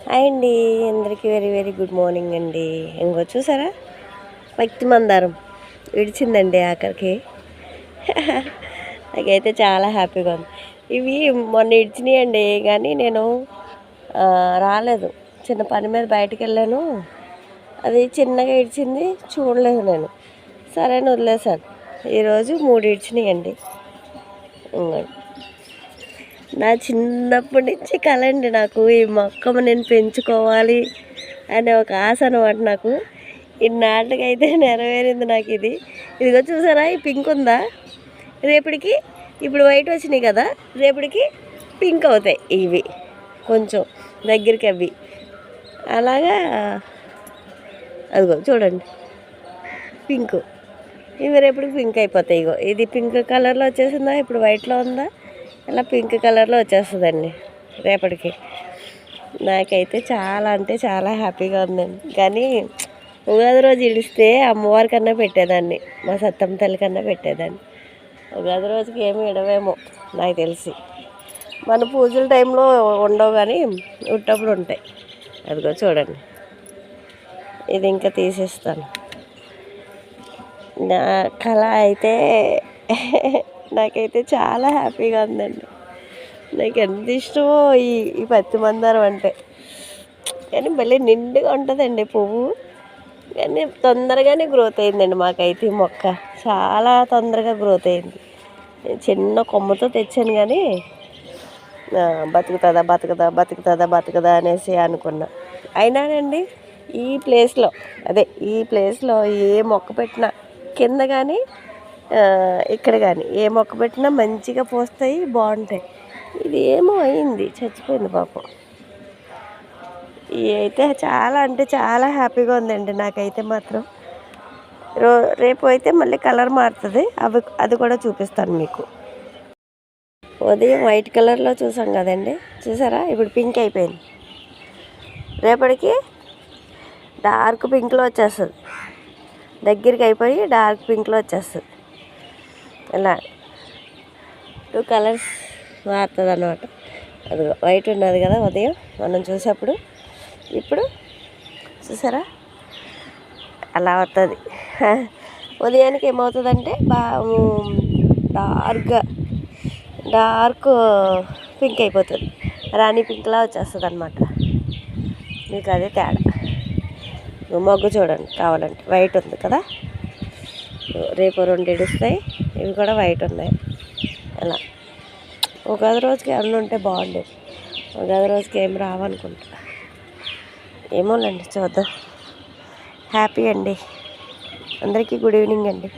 Hi అండి, అందరికీ very very good morning అండి. ఇంకో చూసారా, వ్యక్తి మందారం విడిచిందండి ఆఖరికి. నాకైతే చాలా హ్యాపీగా ఉంది. ఇవి మొన్న ఇడిచినాయి అండి, కానీ నేను రాలేదు. చిన్న పని మీద బయటకు వెళ్ళాను. అది చిన్నగా ఇడిచింది, చూడలేదు నేను. సరే అని వదిలేసాను. ఈరోజు 3 ఇడిచినాయి అండి. ఇంకోటి నా చిన్నప్పటి నుంచి కల అండి నాకు, ఈ మొక్కను నేను పెంచుకోవాలి అనే ఒక ఆశ అనమాట నాకు. ఇన్నాళ్ళకైతే నెరవేరింది నాకు ఇది. ఇదిగో చూసారా, ఈ పింక్ ఉందా, రేపటికి ఇప్పుడు వైట్ వచ్చినాయి కదా, రేపటికి పింక్ అవుతాయి ఇవి, కొంచెం దగ్గరికి అవి అలాగా. అదిగో చూడండి, పింక్, ఇవి రేపటికి పింక్ అయిపోతాయి. ఇగో ఇది పింక్ కలర్లో వచ్చేసిందా, ఇప్పుడు వైట్లో ఉందా, ఇలా పింక్ కలర్లో వచ్చేస్తుందండి రేపటికి. నాకైతే చాలా అంటే చాలా హ్యాపీగా ఉందండి. కానీ ఉగాది రోజు ఇడిస్తే అమ్మవారి కన్నా పెట్టేదాన్ని, మా సత్తమ్మ తల్లి కన్నా పెట్టేదాన్ని. ఉగాది రోజుకి ఏమి ఇడవేమో నాకు తెలిసి. మన పూజల టైంలో ఉండవు, కానీ ఉట్టప్పుడు ఉంటాయి. అదిగో చూడండి, ఇది ఇంకా తీసేస్తాను. నా కళ అయితే నాకైతే చాలా హ్యాపీగా ఉందండి. నాకు ఎంత ఇష్టమో ఈ పత్తి మందారం అంటే. కానీ భలే నిండుగా ఉంటుందండి పువ్వు. కానీ తొందరగానే గ్రోత్ అయిందండి మాకైతే ఈ మొక్క. చాలా తొందరగా గ్రోత్ అయింది. నేను చిన్న కొమ్మతో తెచ్చాను, కానీ బతుకుతుందా బతుకుదా బతుకుతుందా బతుకుదా అనేసి అనుకున్నా. అయినానండి ఈ ప్లేస్లో, ఈ ప్లేస్లో ఏ మొక్క పెట్టినా కింద కానీ ఇక్కడ కానీ ఏ మొక్క పెట్టినా మంచిగా పోస్తాయి, బాగుంటాయి. ఇది ఏమో అయింది, చచ్చిపోయింది పాపం. ఇది అయితే చాలా అంటే చాలా హ్యాపీగా ఉందండి నాకైతే మాత్రం. రేపు అయితే మళ్ళీ కలర్ మారుతుంది, అది కూడా చూపిస్తాను మీకు. ఉదయం వైట్ కలర్లో చూసాం కదండి, చూసారా, ఇప్పుడు పింక్ అయిపోయింది. రేపటికి డార్క్ పింక్లో వచ్చేస్తుంది, దగ్గరికి అయిపోయి డార్క్ పింక్లో వచ్చేస్తుంది. ఇలా 2 కలర్స్ మారుతుంది అన్నమాట. అది వైట్ ఉన్నది కదా ఉదయం మనం చూసేప్పుడు, ఇప్పుడు చూసారా అలా వస్తుంది. ఉదయానికి ఏమవుతుందంటే డార్క్ పింక్ అయిపోతుంది, రాణి పింక్లా వచ్చేస్తుంది అన్నమాట. మీకు అదే తేడా. మొగ్గు చూడండి కావాలంటే, వైట్ ఉంది కదా, రేపు 2 ఇడుస్తాయి, ఇవి కూడా వైట్ ఉన్నాయి. అలా ఉగాది రోజుకి అన్నీ ఉంటే బాగుండేది. ఉగాది రోజుకి ఏం రావనుకుంటా, ఏమోనండి, చూద్దాం. హ్యాపీ అండి, అందరికీ గుడ్ ఈవినింగ్ అండి.